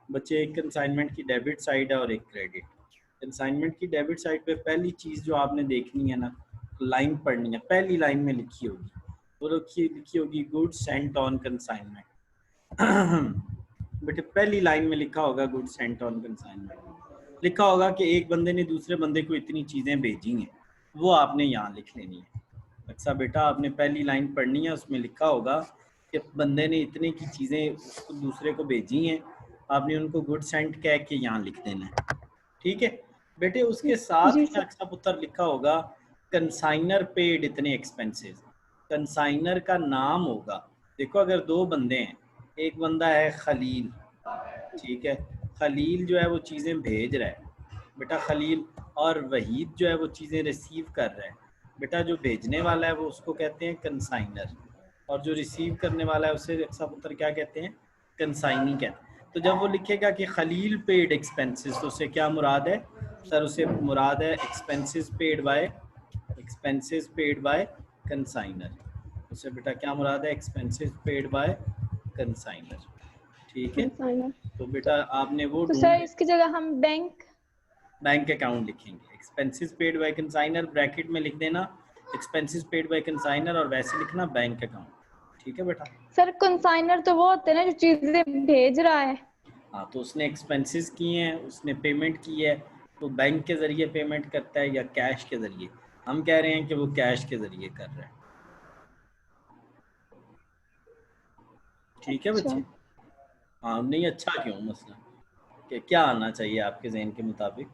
बच्चे एक कंसाइनमेंट की डेबिट साइड है और एक क्रेडिट। कंसाइनमेंट की डेबिट साइड पे पहली चीज़ जो आपने देखनी है ना, लाइन पढ़नी है, पहली लाइन में लिखी होगी, वो लिखी होगी गुड्स सेंट ऑन कंसाइनमेंट। बेटे पहली लाइन में लिखा होगा गुड्स सेंट ऑन कंसाइनमेंट, लिखा होगा कि एक बंदे ने दूसरे बंदे को इतनी चीज़ें भेजी हैं, वो आपने यहाँ लिख लेनी है। अच्छा बेटा आपने पहली लाइन पढ़नी है, उसमें लिखा होगा कि बंदे ने इतने की चीज़ें उसको दूसरे को भेजी हैं, आपने उनको गुड सेंट कह के यहाँ लिख देना है। ठीक है बेटे, उसके साथ जी ही अक्सर पुत्र लिखा होगा कंसाइनर पेड इतने एक्सपेंसेस। कंसाइनर का नाम होगा, देखो अगर दो बंदे हैं, एक बंदा है खलील, ठीक है, खलील जो है वो चीज़ें भेज रहा है बेटा खलील, और वहीद जो है वो चीज़ें रिसीव कर रहा है बेटा। जो भेजने वाला है वो उसको कहते हैं कंसाइनर, और जो रिसीव करने वाला है उसे अक्सर पुत्र क्या कहते हैं, कंसाइनी कहते हैं। तो जब वो लिखेगा कि खलील पेड एक्सपेंसेस, तो उससे क्या मुराद है सर, उसे मुराद है एक्सपेंसेस पेड बाय कंसाइनर। उसे बेटा क्या मुराद है, एक्सपेंसेस पेड बाय कंसाइनर। ठीक है, कंसाइनर। तो बेटा आपने वो तो ढूंढ सर लेना। इसकी जगह हम बैंक अकाउंट लिखेंगे, expenses paid by consignor bracket में लिख देना एक्सपेंसेस पेड बाय कंसाइनर, और वैसे लिखना बैंक अकाउंट। ठीक है बेटा। सर कंसाइनर तो वो होते हैं ना जो चीजें भेज रहा है। हाँ, तो उसने एक्सपेंसेस किए हैं, उसने पेमेंट की है, तो बैंक के ज़रिए पेमेंट करता है या कैश के ज़रिए। हम कह रहे हैं कि वो कैश के ज़रिए कर रहा है। ठीक है अच्छा बच्चे। हाँ नहीं, अच्छा क्यों मसला, कि क्या आना चाहिए आपके जहन के मुताबिक।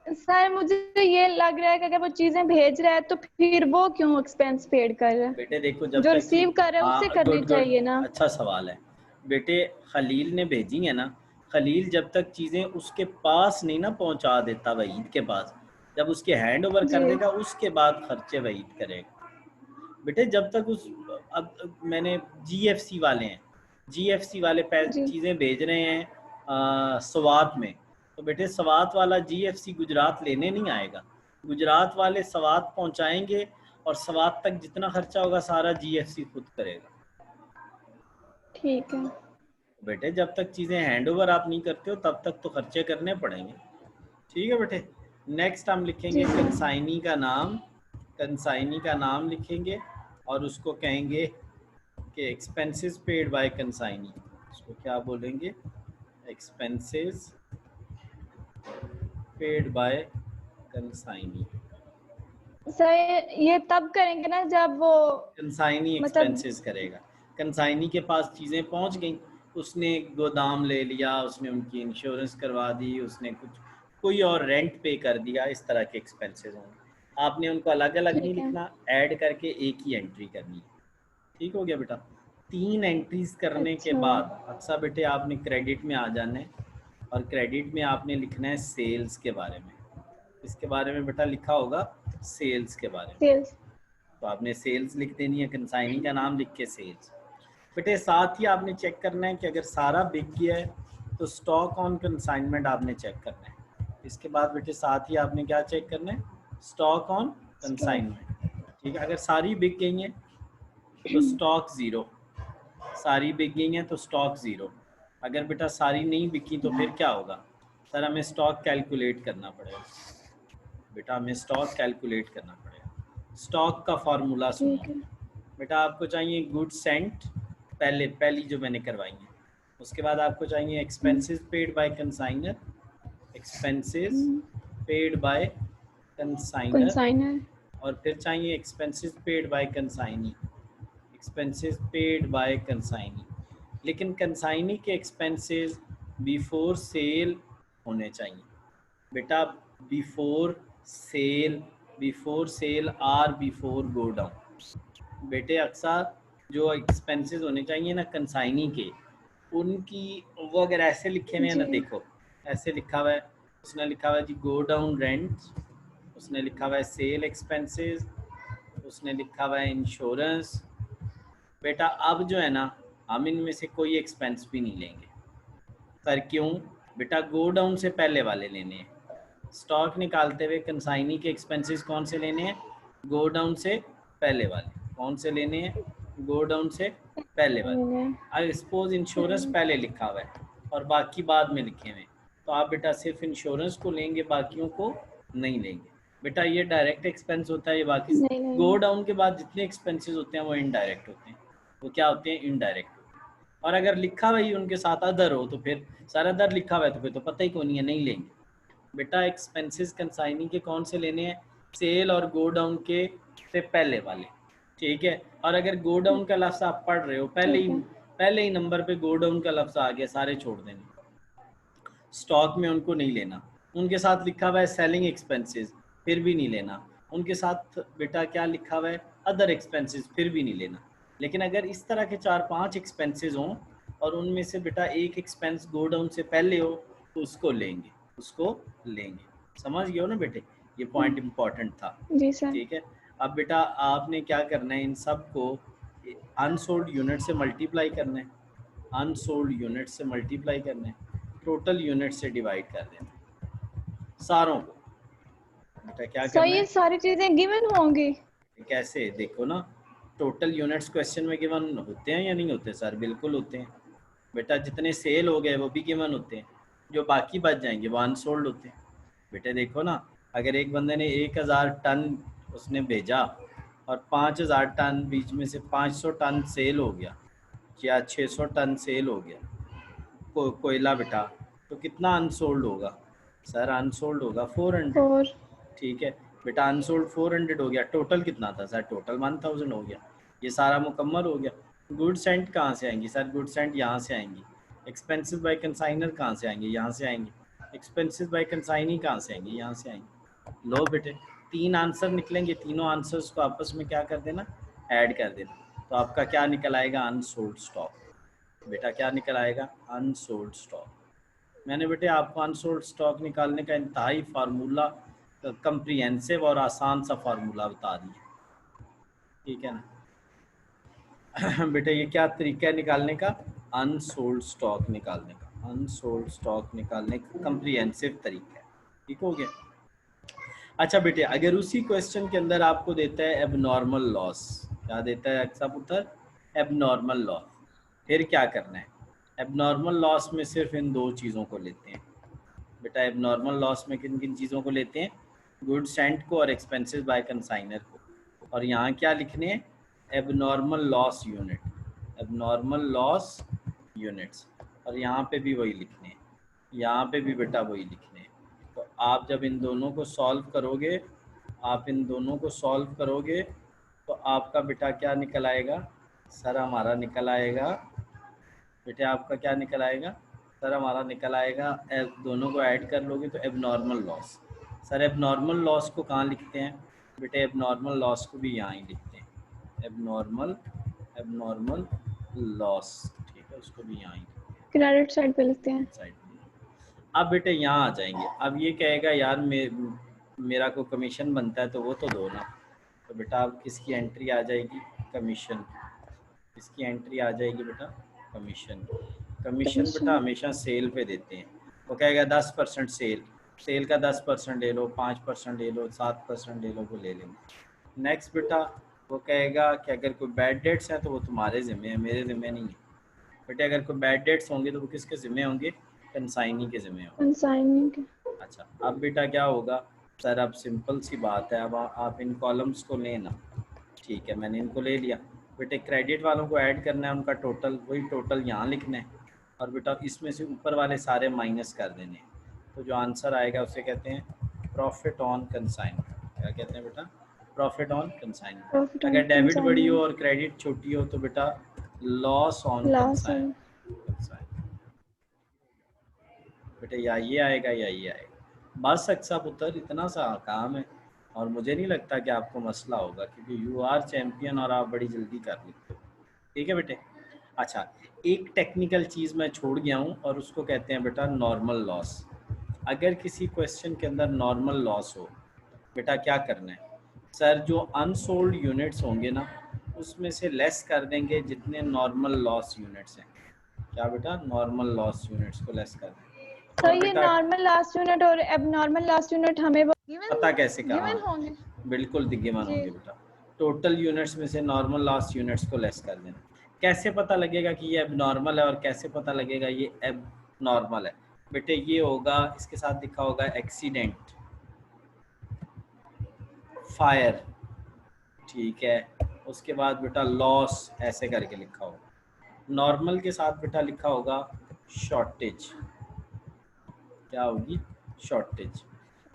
सर मुझे ये लग रहा है कि अगर वो चीजें भेज रहा है तो फिर वो क्यों एक्सपेंस पेड कर रहा है? बेटे देखो जब जो तक चीज, रिसीव कर रहा है उससे हाँ करनी गुड गुड, चाहिए ना। अच्छा सवाल है बेटे। खलील ने भेजी है ना, खलील जब तक चीज़ें उसके पास नहीं ना पहुंचा देता वहीद के पास, जब उसके हैंड ओवर कर जी देगा उसके बाद खर्चे वहीद करेगा बेटे। जब तक उस, अब मैंने जीएफसी वाले हैं, जीएफसी वाले जी चीज़ें भेज रहे हैं सवात में, तो बेटे सवात वाला जीएफसी गुजरात लेने नहीं आएगा, गुजरात वाले सवात पहुंचाएंगे, और सवात तक जितना खर्चा होगा सारा जीएफसी खुद करेगा। ठीक है। बेटे जब तक चीज़ें हैंड ओवर आप नहीं करते हो तब तक तो खर्चे करने पड़ेंगे। ठीक है बेटे। नेक्स्ट हम लिखेंगे जी सर। कंसाइनी का नाम, कंसाइनी का नाम लिखेंगे, और उसको कहेंगे कि एक्सपेंसेस पेड बाय कंसाइनी, उसको क्या बोलेंगे, expenses paid by consignee. Sir ये तब करेंगे ना जब वो कंसाइनी मतलब एक्सपेंसेस करेगा, कंसाइनी के पास चीज़ें पहुंच गई, उसने गोदाम ले लिया, उसने उनकी इंश्योरेंस करवा दी, उसने कुछ कोई और रेंट पे कर दिया, इस तरह के एक्सपेंसेस होंगे। आपने उनको अलग अलग नहीं ठीक है। लिखना, ऐड करके एक ही एंट्री करनी है। ठीक हो गया बेटा। 3 एंट्रीज करने के अच्छा बाद अच्छा बेटे आपने क्रेडिट में आ जाना है, और क्रेडिट में आपने लिखना है सेल्स के बारे में। इसके बारे में बेटा लिखा होगा सेल्स के बारे में, सेल्स। तो आपने सेल्स लिख देनी है, कंसाइनी का नाम लिख के सेल्स। बेटे साथ ही आपने चेक करना है कि अगर सारा बिक गया है तो स्टॉक ऑन कंसाइनमेंट आपने चेक करना है। इसके बाद बेटे साथ ही आपने क्या चेक करना है, स्टॉक ऑन स्टॉक। कंसाइनमेंट। ठीक है, अगर सारी बिक गई हैं तो स्टॉक ज़ीरो, सारी बिक गई हैं तो स्टॉक ज़ीरो। अगर बेटा सारी नहीं बिकी तो फिर क्या होगा सर, हमें स्टॉक कैलकुलेट करना पड़ेगा बेटा, हमें स्टॉक कैलकुलेट करना पड़ेगा। स्टॉक का फार्मूला सुनो ठीक है। बेटा, आपको चाहिए गुड सेंट, पहली जो मैंने करवाई है, उसके बाद आपको चाहिए expenses paid by consignor, expenses paid by consignor, consignor. और फिर चाहिए expenses paid by consignee, expenses paid by consignee. लेकिन कंसाइनी के एक्सपेंसेस बिफोर सेल होने चाहिए बेटा, before sale, before sale or before godown. बेटे अक्सर जो एक्सपेंसेस होने चाहिए ना कंसाइनी के, उनकी, वो अगर ऐसे लिखे हुए हैं ना, जी देखो ऐसे लिखा हुआ है, उसने लिखा हुआ है जी गो डाउन रेंट, उसने लिखा हुआ है सेल एक्सपेंसेस, उसने लिखा हुआ है इंश्योरेंस। बेटा अब जो है ना, हम इनमें से कोई एक्सपेंस भी नहीं लेंगे सर, क्यों बेटा, गो डाउन से पहले वाले लेने हैं। स्टॉक निकालते हुए कंसाइनी के एक्सपेंसेस कौन से लेने हैं, गो डाउन से पहले वाले। कौन से लेने हैं, गो डाउन से पहले वाले। मैंने। अब सपोज इंश्योरेंस पहले लिखा हुआ है, और बाकी बाद में लिखे हुए, तो आप बेटा सिर्फ इंश्योरेंस को लेंगे, बाकियों को नहीं लेंगे। बेटा ये डायरेक्ट एक्सपेंस होता है, ये बाकी नहीं नहीं गो डाउन के बाद जितने एक्सपेंसेस होते हैं वो इनडायरेक्ट होते हैं। वो क्या होते हैं? इनडायरेक्ट होते हैं। और अगर लिखा हुआ ही उनके साथ अदर हो तो फिर सर अदर लिखा हुआ है तो फिर तो पता ही कौन नहीं है, नहीं लेंगे। बेटा एक्सपेंसेस कंसाइनिंग के कौन से लेने हैं? सेल और गो डाउन के से पहले वाले, ठीक है। और अगर गो डाउन का लफ्ज़ आप पढ़ रहे हो, ठीक है। पहले ही नंबर पे गो डाउन का लफ्ज़ आ गया, सारे छोड़ देंगे, स्टॉक में उनको नहीं लेना। उनके साथ लिखा हुआ है सेलिंग एक्सपेंसेस, फिर भी नहीं लेना। उनके साथ बेटा क्या लिखा हुआ है? अदर एक्सपेंसेस, फिर भी नहीं लेना। लेकिन अगर इस तरह के 4-5 एक्सपेंसेस हों और उनमें से बेटा एक एक्सपेंस गो डाउन से पहले हो तो उसको लेंगे, उसको लेंगे। समझ गए हो ना बेटे? ये पॉइंट इम्पॉर्टेंट था, जी सर। ठीक है। अब बेटा आपने क्या करना है, इन सब को अनसोल्ड यूनिट से मल्टीप्लाई करना है, अनसोल्ड यूनिट से मल्टीप्लाई करना है, टोटल यूनिट से डिवाइड कर देना सारों को। बेटा क्या सर करना ये है? सारी चीजें गिवन होंगी? कैसे? देखो ना, टोटल यूनिट्स क्वेश्चन में गिवन होते हैं या नहीं होते? सर बिल्कुल होते हैं बेटा। जितने सेल हो गए वो भी गिवन होते हैं, जो बाकी बच जाएंगे वो अनसोल्ड होते हैं। बेटे देखो ना, अगर एक बंदे ने 1000 टन उसने भेजा और 5000 टन बीच में से 500 टन सेल हो गया या 600 टन सेल हो गया कोयला बेटा, तो कितना अनसोल्ड होगा? सर अनसोल्ड होगा 400, और ठीक है बेटा। अनसोल्ड 400 हो गया, टोटल कितना था सर? टोटल 1000 हो गया। ये सारा मुकम्मल हो गया। गुड्स एंड कहाँ से आएंगी सर? गुड्स एंड यहाँ से आएंगी। एक्सपेंसेस बाय कंसाइनर कहाँ से आएंगे? यहाँ से आएंगे। एक्सपेंसेस बाय कंसाइनी कहाँ से आएंगे? यहाँ से आएंगे। लो बेटे 3 आंसर निकलेंगे, तीनों आंसर्स को आपस में क्या कर देना? ऐड कर देना। तो आपका क्या निकल आएगा? Unsold stock. बेटा क्या निकल आएगा? Unsold stock. मैंने बेटे आपको अनसोल्ड स्टॉक निकालने का इंतहाई फार्मूला, कंप्रिहेंसिव और आसान सा फार्मूला बता दिया, ठीक है ना। बेटे ये क्या तरीका है निकालने का? अनसोल्ड स्टॉक निकालने का, अनसोल्ड स्टॉक निकालने का कंप्रिहेंसिव तरीका है, ठीक हो गया। अच्छा बेटे, अगर उसी क्वेश्चन के अंदर आपको देता है एबनॉर्मल लॉस, क्या देता है अक्सा पुत्र? एबनॉर्मल लॉस, फिर क्या करना है? एबनॉर्मल लॉस में सिर्फ इन 2 चीज़ों को लेते हैं बेटा। एबनॉर्मल लॉस में किन किन चीज़ों को लेते हैं? गुड्स सेंट को और एक्सपेंसेस बाय कंसाइनर को। और यहाँ क्या लिखने हैं? Abnormal loss unit, abnormal loss units. और यहाँ पे भी वही लिखने हैं, यहाँ पे भी बेटा वही लिखने हैं। तो आप जब इन दोनों को सॉल्व करोगे, आप इन दोनों को सॉल्व करोगे तो आपका बेटा क्या निकल आएगा? सर हमारा निकल आएगा बेटे, आपका क्या निकल आएगा? सर हमारा निकल आएगा, दोनों को ऐड कर लोगे तो abnormal loss. Sir abnormal loss को कहाँ लिखते हैं? बेटे एबनॉर्मल लॉस को भी यहाँ ही लिखते हैं, एबनॉर्मल, एबनॉर्मल लॉस, ठीक है, उसको भी यहाँ ही क्रेडिट साइड पे लिखते हैं। साइड। अब बेटे यहाँ आ जाएंगे। अब ये कहेगा यार मेरा को कमीशन बनता है तो वो तो दो ना। तो बेटा अब किसकी एंट्री आ जाएगी? कमीशन। किसकी एंट्री आ जाएगी बेटा? कमीशन। कमीशन बेटा हमेशा सेल पे देते हैं। वो कहेगा 10% सेल, सेल का 10% ले लो, 5% ले लो, 7% ले लो, वो ले लेंगे। नेक्स्ट बेटा वो कहेगा कि अगर कोई बैड डेट्स हैं तो वो तुम्हारे ज़िम्मे है, मेरे ज़िम्मे नहीं है। बेटे अगर कोई बैड डेट्स होंगे तो वो किसके ज़िम्मे होंगे? कंसाइनी के ज़िम्मे होंगे। कंसाइनिंग के। अच्छा अब बेटा क्या होगा? सर अब सिंपल सी बात है, अब आप इन कॉलम्स को लेना, ठीक है, मैंने इनको ले लिया। बेटे क्रेडिट वालों को ऐड करना है, उनका टोटल, वही टोटल यहाँ लिखना है। और बेटा इसमें से ऊपर वाले सारे माइनस कर देने हैं। तो जो आंसर आएगा उसे कहते हैं प्रॉफिट ऑन कंसाइनमेंट। क्या कहते हैं बेटा? Profit on consignment. अगर डेबिट बड़ी हो और क्रेडिट छोटी हो तो बेटा लॉस ऑन कंसाइनमेंट। बेटा या ये आएगा या ये आएगा। बस अक्सा पुत्र इतना सा काम है और मुझे नहीं लगता कि आपको मसला होगा, क्योंकि यू आर चैम्पियन और आप बड़ी जल्दी कर लेते हो, ठीक है बेटे। अच्छा एक टेक्निकल चीज़ मैं छोड़ गया हूँ और उसको कहते हैं बेटा नॉर्मल लॉस। अगर किसी क्वेश्चन के अंदर नॉर्मल लॉस हो बेटा क्या करना है? सर जो अनसोल्ड यूनिट्स होंगे ना उसमें से लेस कर देंगे जितने नॉर्मल लॉस यूनिट्स हैं। क्या बेटा? नॉर्मल लॉस यूनिट्स को लेस कर देंगे। तो ये नॉर्मल लास्ट यूनिट और एबनॉर्मल लास्ट यूनिट हमें पता कैसे? गिवन होंगे? बिल्कुल गिवन होंगे बेटा। टोटल यूनिट्स में से नॉर्मल लास्ट यूनिट्स को लेस कर देना। कैसे पता लगेगा कि ये एबनॉर्मल है और कैसे पता लगेगा ये नॉर्मल है बेटे। ये होगा, इसके साथ लिखा होगा एक्सीडेंट, फायर, ठीक है। उसके बाद बेटा लॉस ऐसे करके लिखा होगा। नॉर्मल के साथ बेटा लिखा होगा शॉर्टेज, क्या होगी, शॉर्टेज,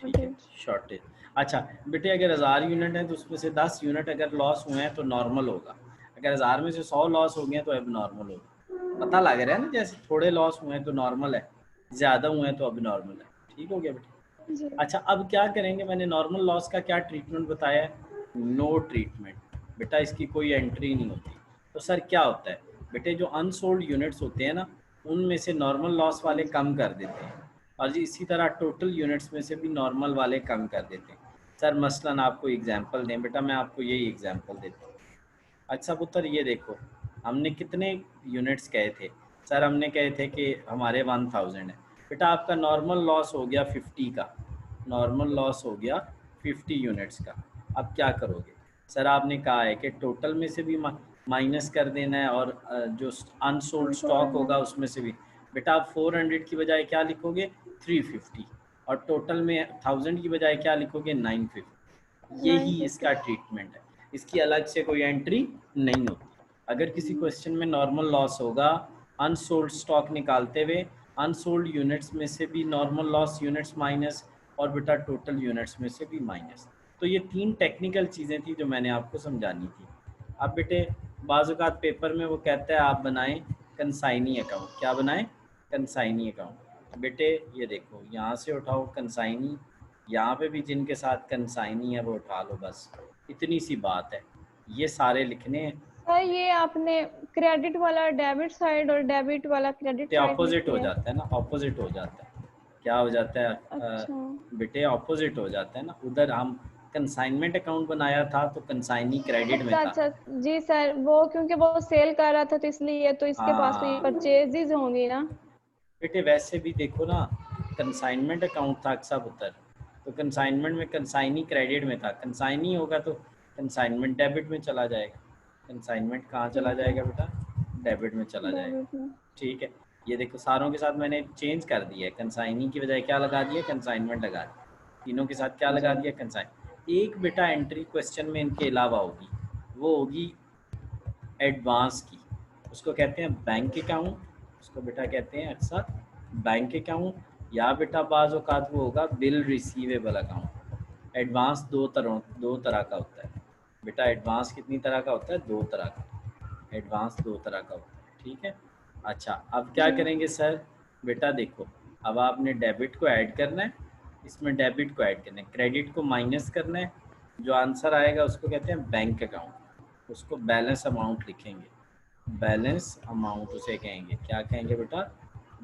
ठीक है, शॉर्टेज। अच्छा बेटे अगर 1000 यूनिट है तो उसमें से 10 यूनिट अगर लॉस हुए हैं तो नॉर्मल होगा, अगर 1000 में से 100 लॉस हो गए तो अब नॉर्मल होगा। पता लग रहा है ना, जैसे थोड़े लॉस हुए हैं तो नॉर्मल है, ज़्यादा हुए हैं तो अब नॉर्मल है, ठीक हो गया बेटे। अच्छा अब क्या करेंगे, मैंने नॉर्मल लॉस का क्या ट्रीटमेंट बताया है, नो ट्रीटमेंट बेटा, इसकी कोई एंट्री नहीं होती। तो सर क्या होता है बेटे, जो अनसोल्ड यूनिट्स होते हैं ना उनमें से नॉर्मल लॉस वाले कम कर देते हैं, और जी इसी तरह टोटल यूनिट्स में से भी नॉर्मल वाले कम कर देते हैं। सर मसलन आपको एग्जांपल दें बेटा, मैं आपको यही एग्जांपल देता हूँ। अच्छा पुत्र ये देखो, हमने कितने यूनिट्स कहे थे, सर हमने कहे थे कि हमारे 1000 है बेटा, आपका नॉर्मल लॉस हो गया 50 का, नॉर्मल लॉस हो गया 50 यूनिट्स का। अब क्या करोगे, सर आपने कहा है कि टोटल में से भी माइनस कर देना है, और जो अनसोल्ड स्टॉक होगा उसमें से भी। बेटा आप 400 की बजाय क्या लिखोगे, 350, और टोटल में 1000 की बजाय क्या लिखोगे, 950। यही इसका ट्रीटमेंट है, इसकी अलग से कोई एंट्री नहीं होती। अगर किसी क्वेश्चन में नॉर्मल लॉस होगा अनसोल्ड स्टॉक निकालते हुए, अनसोल्ड यूनिट्स में से भी नॉर्मल लॉस यूनिट्स माइनस, और बेटा टोटल यूनिट्स में से भी माइनस। तो ये 3 टेक्निकल चीज़ें थी जो मैंने आपको समझानी थी। अब बेटे बाज़ औक़ात पेपर में वो कहता है आप बनाएं कंसाइनी अकाउंट, क्या बनाएं, कंसाइनी अकाउंट। बेटे ये देखो यहाँ से उठाओ कंसाइनी, यहाँ पे भी जिनके साथ कंसाइनी है वो उठा लो, बस इतनी सी बात है, ये सारे लिखने हैं। सर ये आपने क्रेडिट वाला डेबिट साइड और डेबिट वाला क्रेडिट बेटे साइड ऑपोजिट लिखी हो है। जाता है ना, ऑपोजिट हो जाता है, क्या हो जाता है अच्छा बेटे ऑपोजिट हो जाता है ना। उधर हम कंसाइनमेंट अकाउंट बनाया था तो कंसाइनी क्रेडिट में अच्छा था। अच्छा जी सर, वो क्योंकि वो सेल कर रहा था तो इसलिए, तो इसके पास तो ये हाँ परचेजेज होंगी ना। बेटे वैसे भी देखो ना, कंसाइनमेंट अकाउंट था अक्सर पुत्र, तो कंसाइनमेंट में कंसाइनी क्रेडिट में था, कंसाइनी होगा तो कंसाइनमेंट डेबिट में चला जाएगा। कंसाइनमेंट कहाँ चला ठीक है, जाएगा बेटा, डेबिट में चला जाएगा, डेबिट में। ठीक है। ये देखो सारों के साथ मैंने चेंज कर दिया है, कंसाइनी की बजाय क्या लगा दिया, कंसाइनमेंट लगा दिया। तीनों के साथ क्या लगा जी दिया, कंसाइन। एक बेटा एंट्री क्वेश्चन में इनके अलावा होगी, वो होगी एडवांस की, उसको कहते हैं बैंक अकाउंट, उसको बेटा कहते हैं अक्सर बैंक अकाउंट, या बेटा बाज़ औक़ात वो होगा बिल रिसीवेबल अकाउंट। एडवांस दो तरह का होता है बेटा, एडवांस कितनी तरह का होता है, 2 तरह का, एडवांस 2 तरह का होता है, ठीक है। अच्छा अब क्या जी करेंगे सर, बेटा देखो अब आपने डेबिट को ऐड करना है, इसमें डेबिट को ऐड करना है, क्रेडिट को माइनस करना है, जो आंसर आएगा उसको कहते हैं बैंक अकाउंट, उसको बैलेंस अमाउंट लिखेंगे, बैलेंस अमाउंट उसे कहेंगे, क्या कहेंगे बेटा,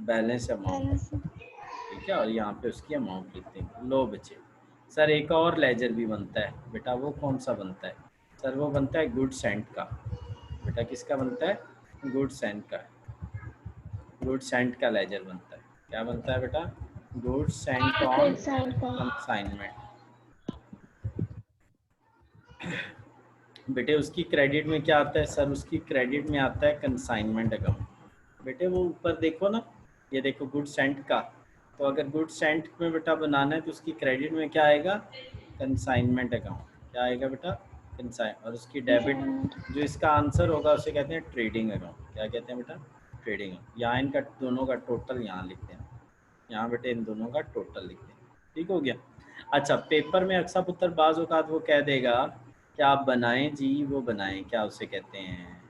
बैलेंस अमाउंट, बैलेंस। ठीक है। और यहाँ पे उसकी अमाउंट लिख देंगे। लो बच्चे सर एक और लेजर भी बनता है बेटा, वो कौन सा बनता है सर, वो बनता है गुड सेंट का। बेटा किसका बनता है, गुड सेंट का, गुड सेंट का लेजर बनता है। क्या बनता है बेटा, good Saint on good side का। कंसाइनमेंट। बेटे उसकी क्रेडिट में क्या आता है सर, उसकी क्रेडिट में आता है कंसाइनमेंट अकाउंट। बेटे वो ऊपर देखो ना, ये देखो गुड सेंट का, तो अगर गुड सेंट में बेटा बनाना है तो उसकी क्रेडिट में क्या आएगा, कंसाइनमेंट अकाउंट, क्या आएगा बेटा, कंसाइन। और उसकी डेबिट जो इसका आंसर होगा उसे कहते हैं ट्रेडिंग अकाउंट, क्या कहते हैं बेटा, ट्रेडिंग। यहाँ इनका दोनों का टोटल यहाँ लिखते हैं, यहाँ बेटे इन दोनों का टोटल लिखते हैं, ठीक हो गया। अच्छा पेपर में अक्सर पुत्र बाज़ औक़ात वो कह देगा कि आप बनाएं जी, वो बनाएं, क्या उसे कहते हैं,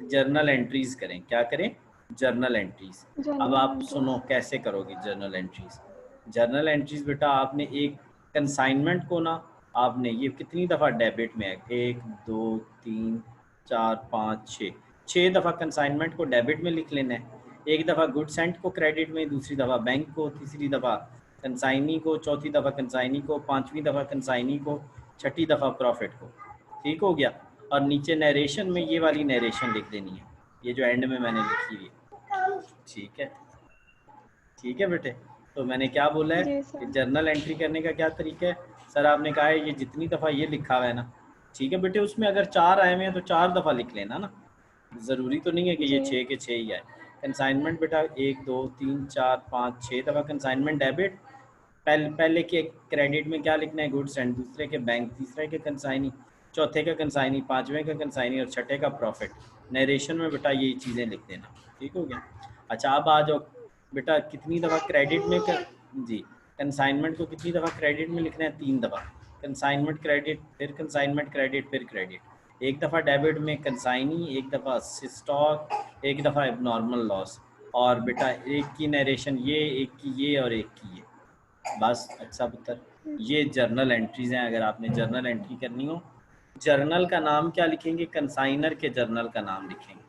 जर्नल एंट्रीज करें, क्या करें, जर्नल एंट्रीज। अब जनरल आप सुनो एंट्रीज। कैसे करोगे जर्नल एंट्रीज। जर्नल एंट्रीज बेटा आपने एक कंसाइनमेंट को ना, आपने ये कितनी दफ़ा डेबिट में है, 1 2 3 4 5 6, 6 दफ़ा कंसाइनमेंट को डेबिट में लिख लेना है, एक दफ़ा गुड सेंट को क्रेडिट में, दूसरी दफ़ा बैंक को, तीसरी दफ़ा कंसाइनी को, चौथी दफ़ा कंसाइनी को, पांचवी दफ़ा कंसाइनी को, छठी दफ़ा प्रॉफिट को, ठीक हो गया। और नीचे नरेशन में ये वाली नरेशन लिख देनी है, ये जो एंड में मैंने लिखी हुई है, ठीक है, ठीक है बेटे। तो मैंने क्या बोला है जी कि सर। जर्नल एंट्री करने का क्या तरीका है, सर आपने कहा है ये जितनी दफ़ा ये लिखा हुआ है ना, ठीक है बेटे, उसमें अगर 4 आए हुए हैं तो 4 दफ़ा लिख लेना ना, ज़रूरी तो नहीं है कि ये जी 6 के 6 ही आए। कंसाइनमेंट बेटा 1 2 3 4 5 6 दफ़ा कंसाइनमेंट डेबिट। पहले के क्रेडिट में क्या लिखना है, गुड्स एंड, दूसरे के बैंक, तीसरे के कंसाइनी, चौथे का कंसाइनी, पांचवें का कंसाइनी और छठे का प्रॉफिट। नरेशन में बेटा ये चीज़ें लिख देना, ठीक हो गया। अच्छा अब आ जाओ बेटा कितनी दफ़ा क्रेडिट में जी कंसाइनमेंट को कितनी दफ़ा क्रेडिट में लिखना है, 3 दफ़ा। कंसाइनमेंट क्रेडिट, फिर कंसाइनमेंट क्रेडिट, फिर क्रेडिट। एक दफ़ा डेबिट में कंसाइनी, एक दफ़ा स्टॉक, एक दफ़ा एबनॉर्मल लॉस। और बेटा एक की नरेशन ये, एक की ये और एक की ये, बस। अच्छा पुत्र ये जर्नल एंट्रीज हैं। अगर आपने जर्नल एंट्री करनी हो, जर्नल का नाम क्या लिखेंगे, कंसाइनर के जर्नल का नाम लिखेंगे,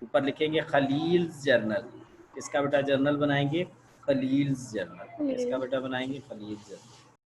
ऊपर लिखेंगे खलील्स जर्नल। इसका बेटा जर्नल बनाएंगे खलील्स जर्नल, इसका बेटा बनाएंगे खलील्स जर्नल।